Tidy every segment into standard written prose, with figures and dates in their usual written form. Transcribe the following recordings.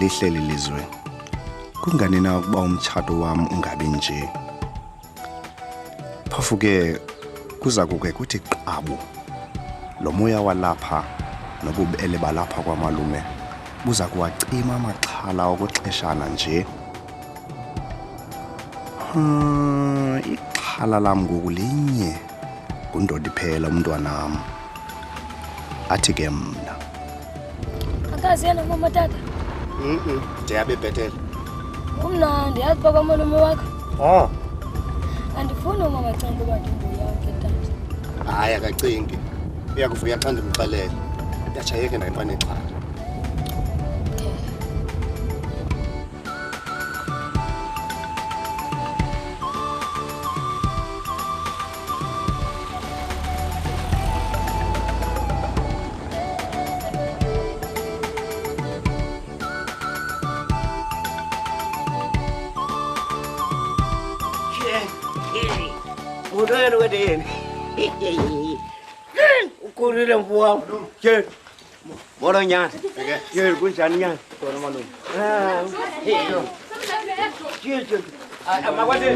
lihleli lizwe. Kungani na ukuba umtshato wami ungabi nje? Phofu ke kuza kuke kuthi qabu. Lo moya walapha nobubele balapha kwamalume buza kuwacima amaxhala okwexeshana nje. Ixhala lam ngoku linye ngundodi phela umntwanam. Athi ke mna. Akazi yena mama tata. Ndiyabe bhetele. Umnandi yazi baba malume wakho. Oh. Andifuni umama cinga uba ndimbuya ke tata. Hayi akacingi. Uyakuvuya xa ndimxelele. Yachayeke naye panexhala. Udah ada deh. Ukur dalam buang. Cer. Morangnya. Cer kuncannya. Tuan malu. Cer. Apa deh?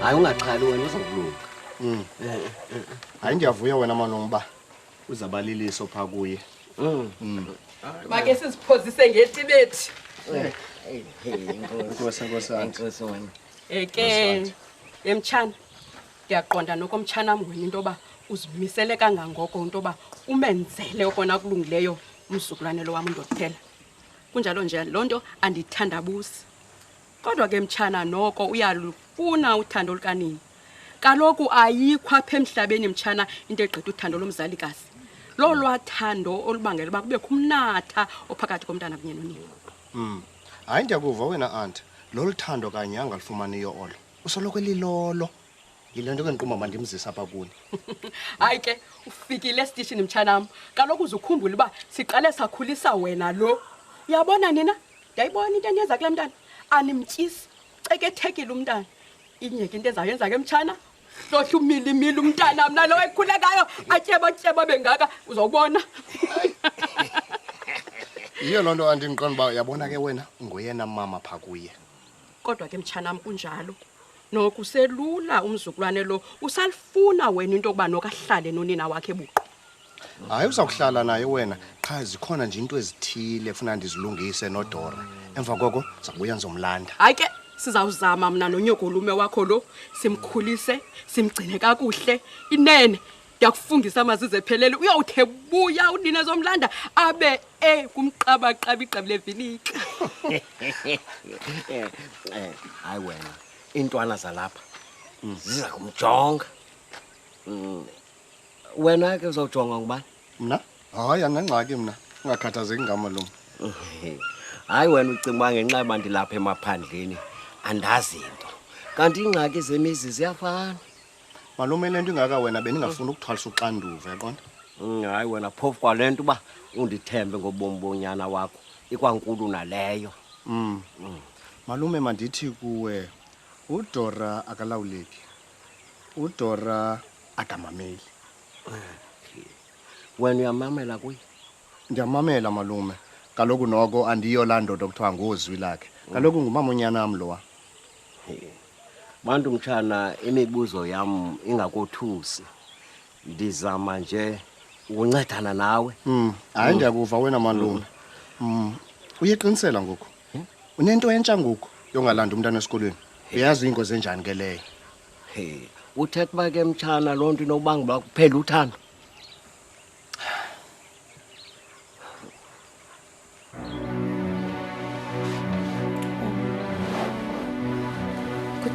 Hayi ungaxhali wena uzokulunga. Hayi ndiyavuya wena manomba. Uzabaliliso pha kuye. Make siziphozise ngetibethi. Inkosi wena. Eke emtshana. Ndiyaqonda nokomtshana wena into ba uzimisele kangangoko into ba umenzele okona kulungileyo umzukulwane lo wami ndokuphela. Kunjalo nje lonto andithandabusi. Kodwa ke mtshana noko uyalufuna uthando lukanini. Kaloku ayikho apha emhlabeni mtshana into egqitha uthando lomzalikazi. Lo lwathando olubangela uba kube kumnatha ophakathi komntana kunye nonina. Hayi ndiyakuva wena aunt. Lo luthando kanye angalifumaniyo olo. Usoloko lilolo. Yile nto kendiqumba mandimzisa apha kuni. Hayi ke ufikile esitishini mtshanam. Kaloku uzukhumbula uba siqale sakhulisa wena lo. Uyabona nina? Ndiyayibona into enyenza kule mntana. Animtyisi cekethekile umntana. Inyeke into ezayenza ke mtshana. Hlohla umilimili umntana mna lo ekhulekayo atyeba bengaka uzobona. Yiyo loo nto andindiqonda uba yabona ke wena ngoyena mama pha kuye. Kodwa ke mtshanam kunjalo. Nokuselula umzukulwane lo usalifuna wena into yokuba nokahlale nonina wakhe ebuqu. Hayi uzawuhlala naye wena qha zikhona nje into ezithile efuna ndizilungise noDora. Emva koko zakubuya ngizomlanda. Hayi ke sizawuzama mna nonyokolume wakho lo simkhulise simgcine kakuhle inene. Ndiyakufungisa amazize phelele uyawuthe buya unina zomlanda abe kumqabaqaba igqabi levilika. Hayi wena intwana zalapha ziza kumjonga. Wena ke uzawujonga ngubani? Mna? Hayi anangxaki mna. Ungakhathazeki ngama lo. Hayi wena ucinga ngenxa bandilapha emaphandleni andazi into. Kanti ingxaki zemizi ziyafana. Malume lento ingaka wena beningafuna ukuthwalisa uxanduva yaqonda? Hayi wena phofu kwalento ba undithembe ngobomi bonyana wakho ikwankulu naleyo. Malume mandithi kuwe uDora akalawuleki. uDora akamameli. Wena uyamamela kuye? Ndiyamamela malume. Kaloku noko andiyo laa ndoda okuthiwa ngozwi lakhe. Kaloku ngumama onyana lowa. Bantu mtshana imibuzo yam ingakothusi. Ndizama nje ukuncedana nawe. Hayi ndiyakuva wena malume. Uyeqinisela ngoku. Unento entsha ngoku yongalanda umntana esikolweni. Uyazi ingozi enjani ke leyo? Uthetha ba ke mtshana lonto inobanga ba kuphela uthando.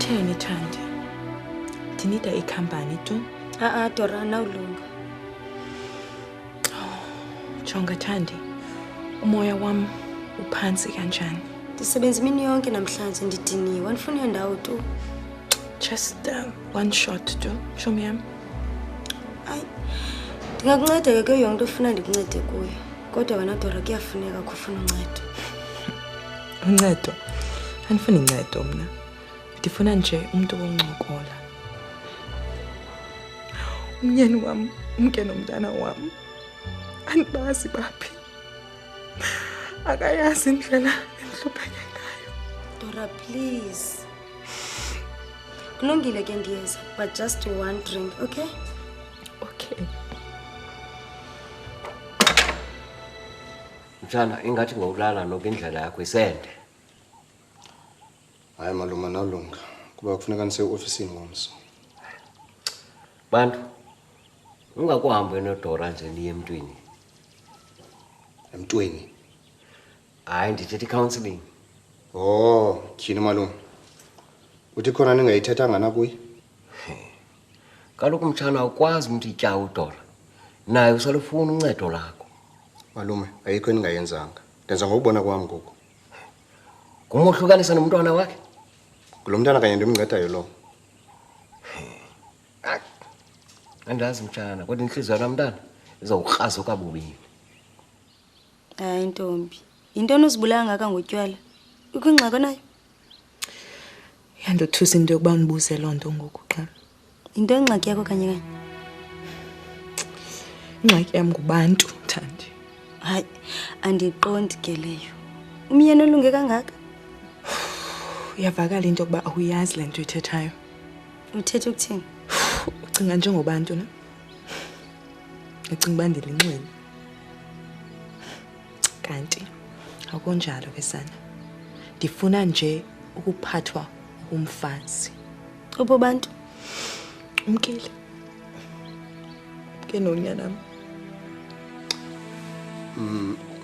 Utheni Thandi? Ndinida ikhampani tu. Dora anawulunga. Jonga Thandi, umoya wam uphantsi kanjani. Ndisebenza imini yonke namhlanje ndidiniwe. Andifuni ndawo tu. Just one shot tu, chomi yam. Hayi. Ndingakunceda ke yonke into ofuna ndikuncede kuyo. Kodwa wena Dora kuyafuneka kufuna uncedo. Uncedo? Andifuni uncedo mna. Ndifuna nje umuntu woncokola. Umyeni wam, umke nomntana wam. Andibazi baphi. Akayazi indlela endihlupheke ngayo. Dora, please. Kulungile ke ndiyeza, but just one drink, okay? Okay. Mtshana, ingathi ngowulala noku indlela yakho isende. Hayi malume nawulunga kuba kufuneka nise-ofisini ngomso. Bantu, ungakuhambe noDora nje niye emntwini. Emntweni? Hayi, ndithetha i-counselling. Oh, tyhini malume. Uthi khona ningayithethanga nakuye? Kaloku mtshana awukwazi umntu itya uDora. Naye usalufuna uncedo lakho. Malume, ayikho eningayenzanga. Ndenza ngokubona kwami ngoku. Kumohlukanisa nomntwana wakhe? Kulo mntana kanye ndimncedayo lo. Andazi mtshana, kodwa inhliziyo yomntana izawukraza kabubini. Hayi ntombi. Yintoni uzibulala ngaka ngotywala? Ukho ingxaki nayo? Yandothusa into yokuba unibuze loo nto ngoku xa. Into engxaki yakho kanye kanye? Ingxaki yam ngubantu, Thandi. Hayi, andiqondi ke leyo. Umyeni olunge kangaka? Uyavakala into yokuba awuyazi le nto uyithethayo. Uthetha ukuthini? Ucinga njengobantu na? Ucinga uba ndilinxele. Kanti akunjalo ke sana. Ndifuna nje ukuphathwa umfazi. Obo bantu? Umkile. Ke nonyanam.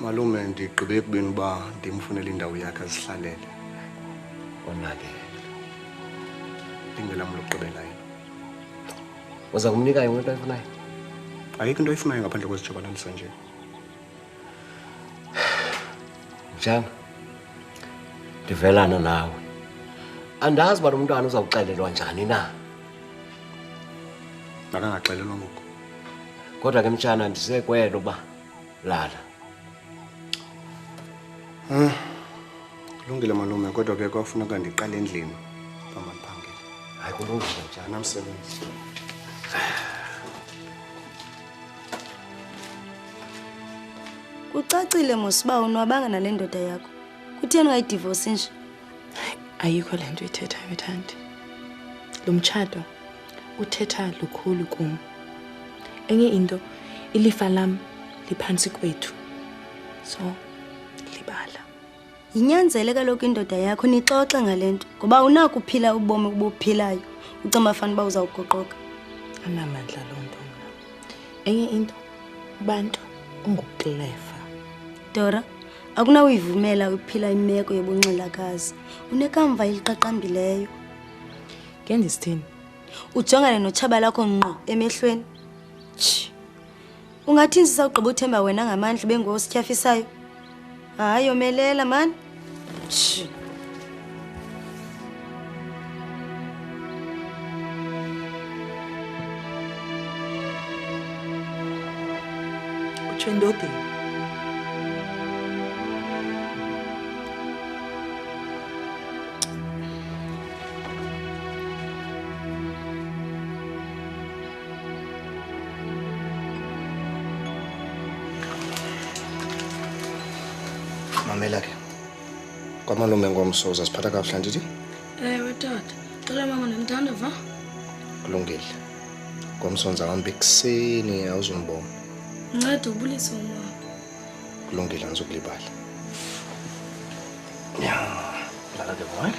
Malume ndigqibe ekubeni uba ndimfunele indawo yakhe azihlalele. Onakele. Lingelam lokugqibela yini. Uza kumnika yonke into ayifunayo? Ayikho into oyifunayo ngaphandle kwezijobanalisa nje. Mtshana, ndivelana nawe. Andazi uba lo mntwana uzawuxelelwa njani na. Makangaxelelwa ngoku. Kodwa ke mtshana ndisekwelo uba lala. Kulungile malume kodwa ke kwafuneka ndiqale endlini phambi ndiphangele. Hayi kulungile mtshana. Anamsebenzi. Kucacile mosiba unwabanga nale ndoda yakho. Kutheni ungayidivorce nje? Ayikho le nto uyithethayo Thandi. Lo mtshato uthetha lukhulu kum. Enye into ilifa lam liphantsi kwethu. So libala. Yinyanzele kaloku indoda yakho nixoxe ngalento ngoba unakuphila ubomi obuphilayo. Ucamba fana uba uzawugoqoka. Anamandla loo nto mna. Enye into abantu unguklefa. Dora, akunawuyivumela uphila imeko yobunxilakazi. Unekamva eliqaqambileyo. Ngenza isithini? Ujongane notshaba lakho ngqo emehlweni. Ungathi sisawugqiba uthemba wena ngamandla bengosityafisayo. Hayi yomelela man. Utsho endodeni. Mamela ke. Kwamalume ngomso uzasiphatha kahle ndithi? Ewe tata. Cela mama nomthandavu. Kulungile. Ngomsonza wambe kuseni awuzumbona. Nceda ubulisa uma. Kulungile ngizokulibala. Ya, lala ke boy.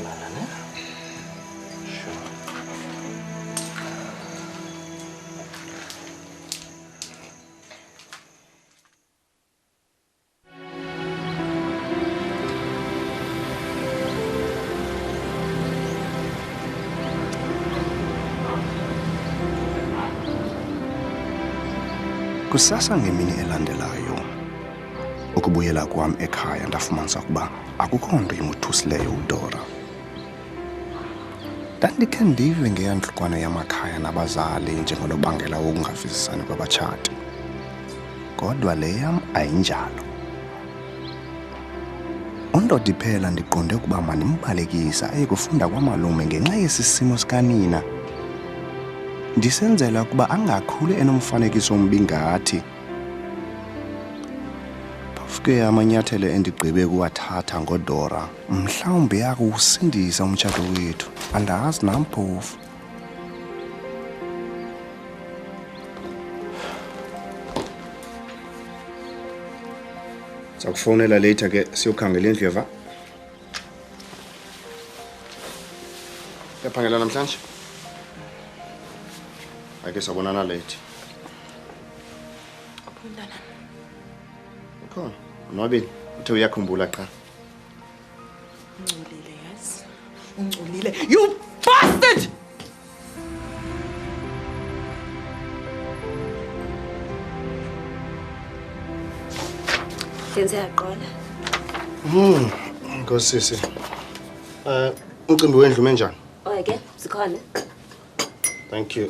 Lala ne? Sure. Kusasa ngemini elandelayo ukubuyela kwami ekhaya ndafumanisa ukuba akukho nto imuthusileyo uDora. Ndandikhe ndive ngeyantlukwano yamakhaya nabazali njengonobangela wokungavisisani kwabatshati. Kodwa le yam ayinjalo. Undoda iphela ndiqonde ukuba mandimbalekisa ayekufunda kwamalume ngenxa yesisimo sikanina. Ndisenzela ukuba angakhuli enomfanekiso ombi ngathi. Phofuke amanyathelo endigqibe kuwathatha ngoDora mhlawumbi yakuwusindisa umtshato wethu. Andazi nam phofu. Sakufonela later ke siyokhangela indlu yeva. Uyaphangela namhlanje? Ake sabonana late. Umntana. Khona. Nobini, uthe uyakhumbula cha. Ungcolile yazi. Ungcolile. You bastard! Senziyaqola. Nkosisi. Umcimbi wendlu menjani? Okay, sikhona. Thank you.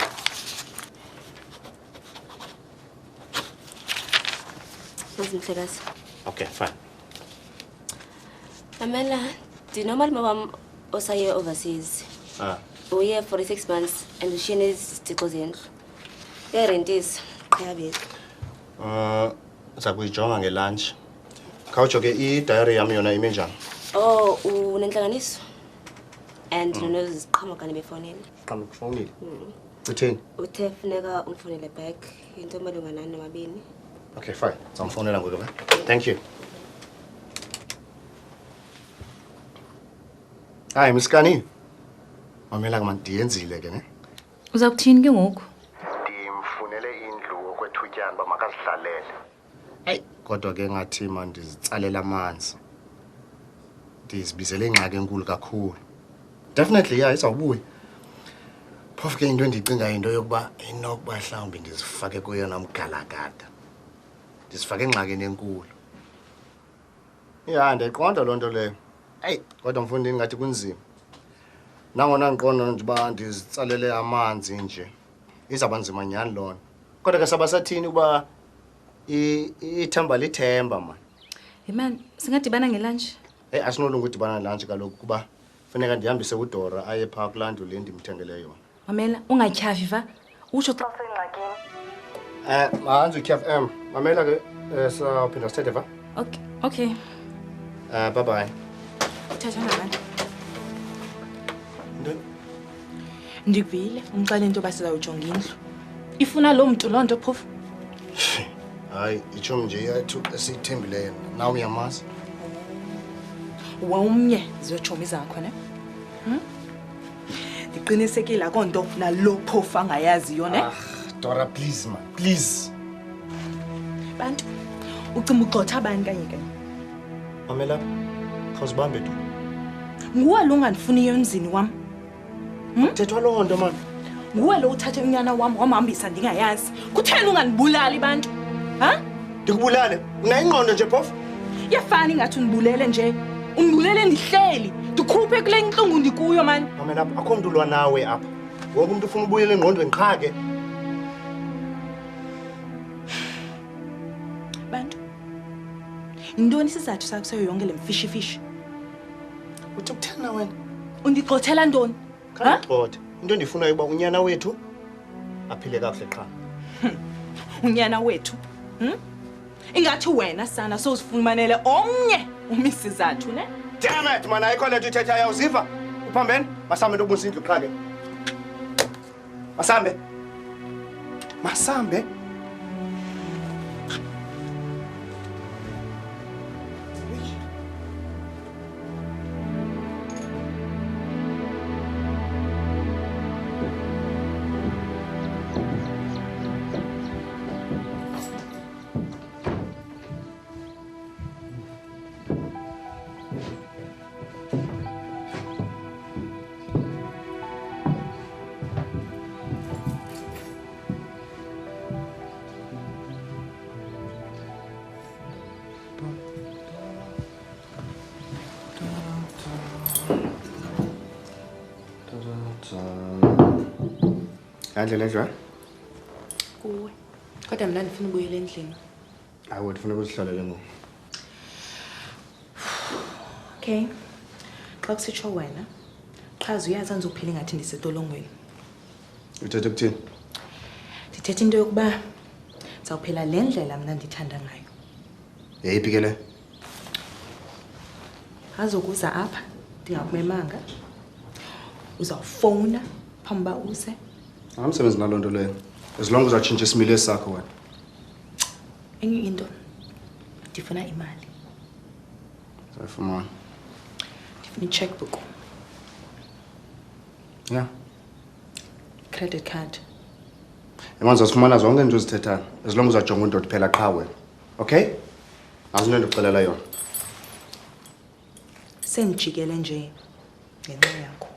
Mhlekazi. Okay, fine. Amela, do you know my mom also here overseas? We're here for 6 months and she needs to go in. Yeah, rent is private. Sakuyijonga ngelunch. Khawutsho ke i-diary yami yona ime njani? Oh, unenhlanganiso. And noziqhamuka kani befonini. Qhamuka kufonile. Utheni? Uthe funeka umfonele back into malunga nani nomabini. Okay, fine. Samfonela ngoku ke. Thank you. Hayi Mskani. Mamela ke mandiyenzile ke ne. Uza kuthini ke ngoku? Ndimfunele indlu okwethutyana ba makazihlalele. Hey, kodwa ke ngathi mandizitsalela amanzi. Ndizibizele ingxaki enkulu kakhulu. Definitely yeah, izawubuya. Phofu ke into endicinga into yokuba inokuba mhlawumbi ndizifake kuyo namgalagada. Ndisifake engxakini enkulu. Yeah, ndiqonda lonto leyo. Hey, kodwa mfundini ngathi kunzima. Nangona ngiqonda nje uba ndizitsalele amanzi nje. Izaba nzima nyani lona. Kodwa ke sabasathini uba ithemba lithemba man. Hey man, singadibana ngelunch. Hey, asinolunga udibana lunch kaloku kuba funeka ndihambise uDora aye phaa kulandu le ndimthengele yona. Mamela, ungatyhafi va. Utsho xa Mahanzi utyhafi mamela ke sawuphinda sithethe va. Okay, okay. Bye bye. Thetha nabantu. Ntoni? Ndikuvile umxelele into yoba sizawujonga indlu. Ifuna lo mntu loo nto phofu. Hayi, itshomi nje yethu esiyithembileyo. Nawe uyamazi. Womnye ziyotshomi zakho ne? Ndiqinisekile akho nto nalo phofu angayaziyo ne? Dora, please man, please. Bantu, ucima ugxotha abani kanye kanye? Mamela, khawuzibambe tu. Nguwe lo ungandifuniyo emzini wam. Thethwa loo nto man. Nguwe lo uthathe unyana wam wamhambisa ndingayazi. Kutheni ungandibulali bantu? Ha? Ndikubulale. Unayo ingqondo nje phofu? Yafani ngathi undibulele nje. Undibulele ndihleli. Ndikhuphe kule ntlungu ndikuyo man. Mamela, akho mntu ulwa nawe apha. Wonke umuntu ufuna ubuyele engqondweni qha ke. Bantu. Yintoni isizathu sakho sayo yonke le mfishi-fishi? Uthi ukutheni na wena? Undigxothela ntoni? Khandigxothe. Into endifunayo uba unyana wethu aphile kakuhle qha. Unyana wethu. Ingathi wena sana sozifumanele omnye umisizathu ne? Damn it man, ayikho le nto ithethayo uziva? Uphambene? Masambe into obusa indlu qha ke. Masambe. Masambe. Yandlela nje? Kuwe. Kodwa mina ndifuna ubuyela endlini. Hayi wena ufuna ukuzihlalele ngoku. Okay. Xa kusitsho wena, chaza uyazi angizophila ngathi ndisetolongweni. Uthethe ukuthini? Ndithetha into yokuba zawuphela le ndlela mina ndithanda ngayo. Yeyiphi ke le? Azokuza apha, ndingakumemanga. Uzawufowuna phambi uba uze. Angamsebenzi naloo nto leyo. As long as uzatshintsha isimilo sakho wena. Enye into, ndifuna imali. Sayifumana. Ndifuna i-checkbook, Yeah. credit card. Emanzi uzafumana zonke into ozithethayo. As long as uzajonga indoda phela qha wena. Okay? Azino nto ndikuxelela yona. Sendijikele nje ngenxa yakho.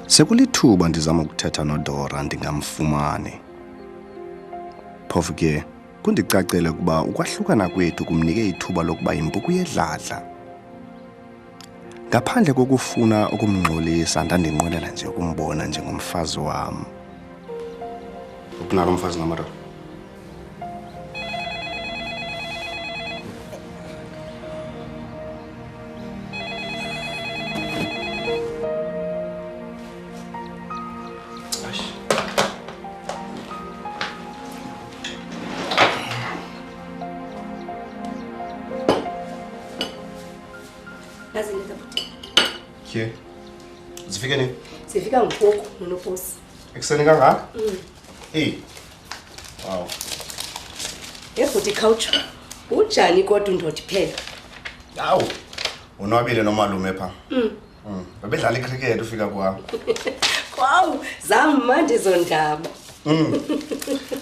Sekulithuba ndizama ukuthetha noDora ndingamfumane. Phofu ke kundicacele ukuba ukwahlukana kwethu kumnike ithuba lokuba impuku yedladla. Ngaphandle kokufuna ukumngxolisa ndandinqwelela nje ukumbona njengomfazi wam. Ukunalo umfazi ngamara. Nazileta bhuti. Ke. Zifike nini? Sifika ngoku nonoposi. Ekuseni kangaka? Hey. Wow. Ebhuti khawutsho. Unjani kodwa undoda phela? Awu. Unwabile nomalume pha. Babedlala icricket ufika kwami. Kwaw, zamandi zondaba.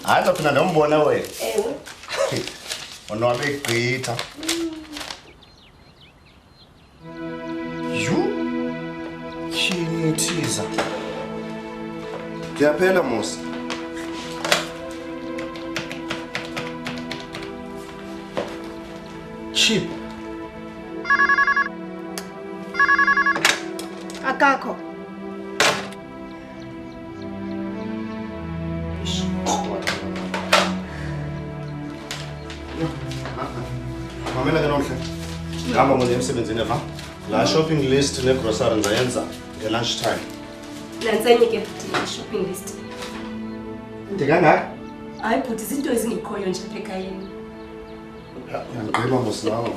Hayi zaphinda ndombona wena. Ewe. Unwabe igqitha. Yini thiza? Kuyaphela Musa. Chip. Akakho. Mamela ke nomhle. Ngihamba nje emsebenzini eva. La shopping list ne grocery ngizayenza lunch time. Nansenye ke bhuti shopping list. Ndikangaka? Hayi bhuti izinto ezingekhoyo nje apha ekhayeni. Ngigqiba musinawo.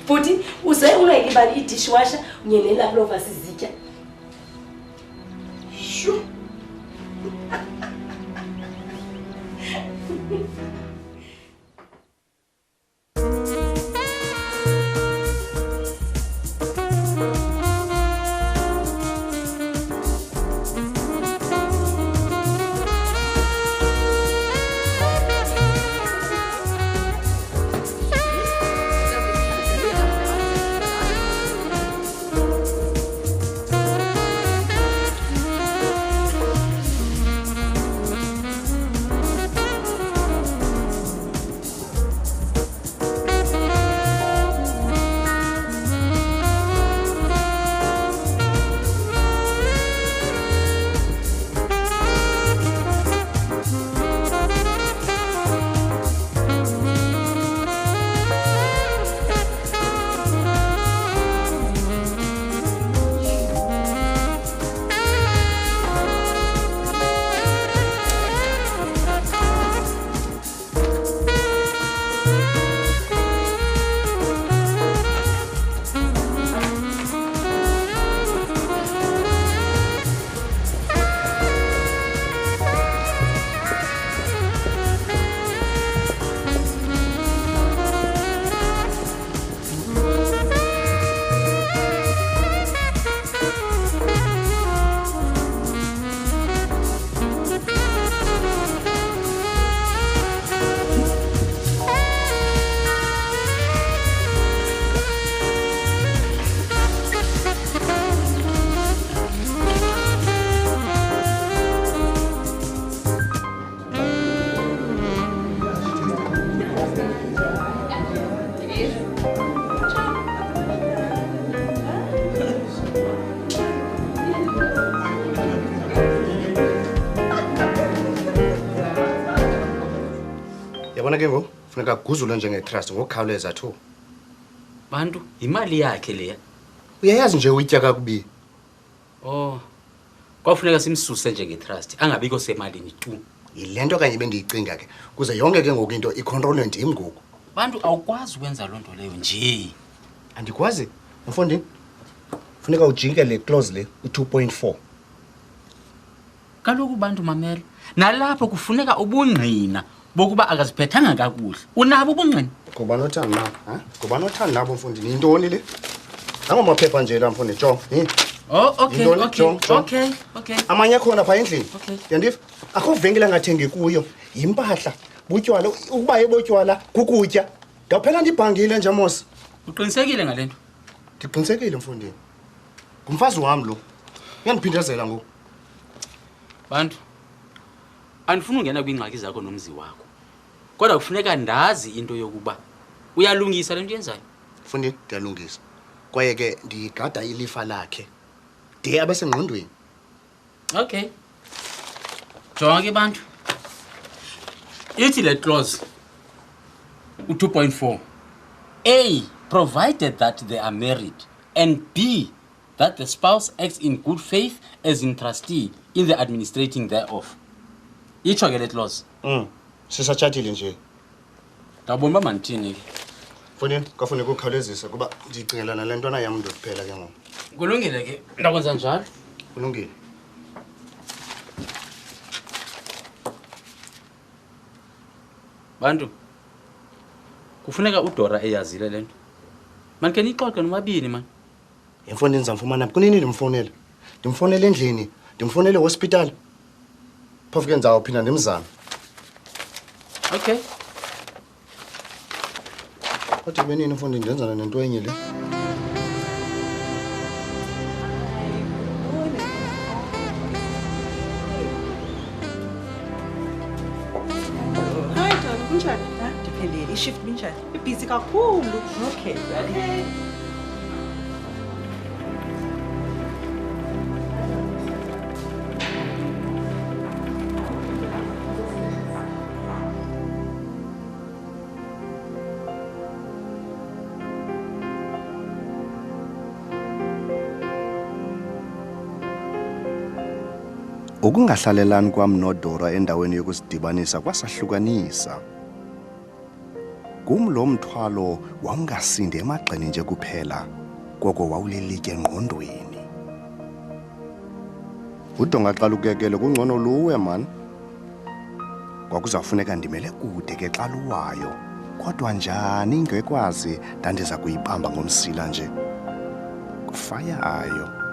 Bhuti uze ungayilibali i-dishwasher unye ne-leftovers sizitya. Sure. Yabona ke ngoku funeka kuguzulwe njenge-trust ngokukhawuleza thu. Bantu imali yakhe leya. Uyayazi nje uyitya kakubi. Oh. Kwafuneka simsuse njenge-trust angabikho semalini tu. Yile nto kanye bendiyicinga ke kuze yonke ke ngoku into icontrolwe ndim ngoku. Bantu awukwazi ukwenza loo nto leyo nje. Andikwazi mfondini. Funeka ujike le clause le u2.4. Kaloku bantu mamela nalapho kufuneka ubungqina bokuba akaziphethanga kakuhle. Unabo ubungqina? Kuba nothando na, ha? Kuba nothando nabo mfondini. Yintoni le? Angamaphepha nje la mfondini, jo. Oh, okay, Yintoni? okay, Jo, jo. okay. Amanye khona pha endlini. Okay. Yandiva? Akho venkile angathengi kuyo. Yimpahla, butywala, ukuba yebotywala, kukutya. Ndawuphela ndibhangile nje mos. Uqinisekile ngale nto? Ndiqinisekile mfondini. Ngumfazi wami lo. Uyandiphindezela ngoku. Bantu andifuna ungena kwiingxaki zakho nomzi wakho. Kodwa kufuneka ndazi into yokuba uyalungisa le nto yenzayo. Mfondini, ndiyalungisa. Kwaye ke ndigada ilifa lakhe. De abesengqondweni. Okay. Jonga ke bantu. Ithi le clause u2.4 A, provided that they are married, and B, that the spouse acts in good faith as in trustee in the administrating thereof. Itsho ke le clause. Sisatshatile nje. Ndabona uba mandithini ke. Mfondini, kwafuneka ukhawulezisa kuba ndicingelana le ntwana yam ndokuphela ke ngoku. Kulungile ke ndakwenza njalo. Kulungile. Bantu kufuneka uDora eyazile lento. Man ke nixoxe nomabini man. Mfondini ndizamfumana. Kunini ndimfonela? Ndimfonela endlini, ndimfonela ehospital. Phofu ke ndizawuphinda ndimzame. Okay. Kodwa benini mfondini ndenzana nento enye le. Hi, John. Kunjani? Ndiphelele. I-shift binjani? Ibhizi kakhulu. Okay. Ukungahlalelani kwam noDora endaweni yokusidibanisa kwasahlukanisa. Kum lo mthwalo wawungasindi emagxeni nje kuphela, koko wawulelitye engqondweni. Udonga xa lukekele kungcono luwe man. Kwakuzawufuneka ndimele kude ke xa luwayo, kodwa njani ingekwazi ndandiza kuyibamba ngomsila nje. Kufayayo.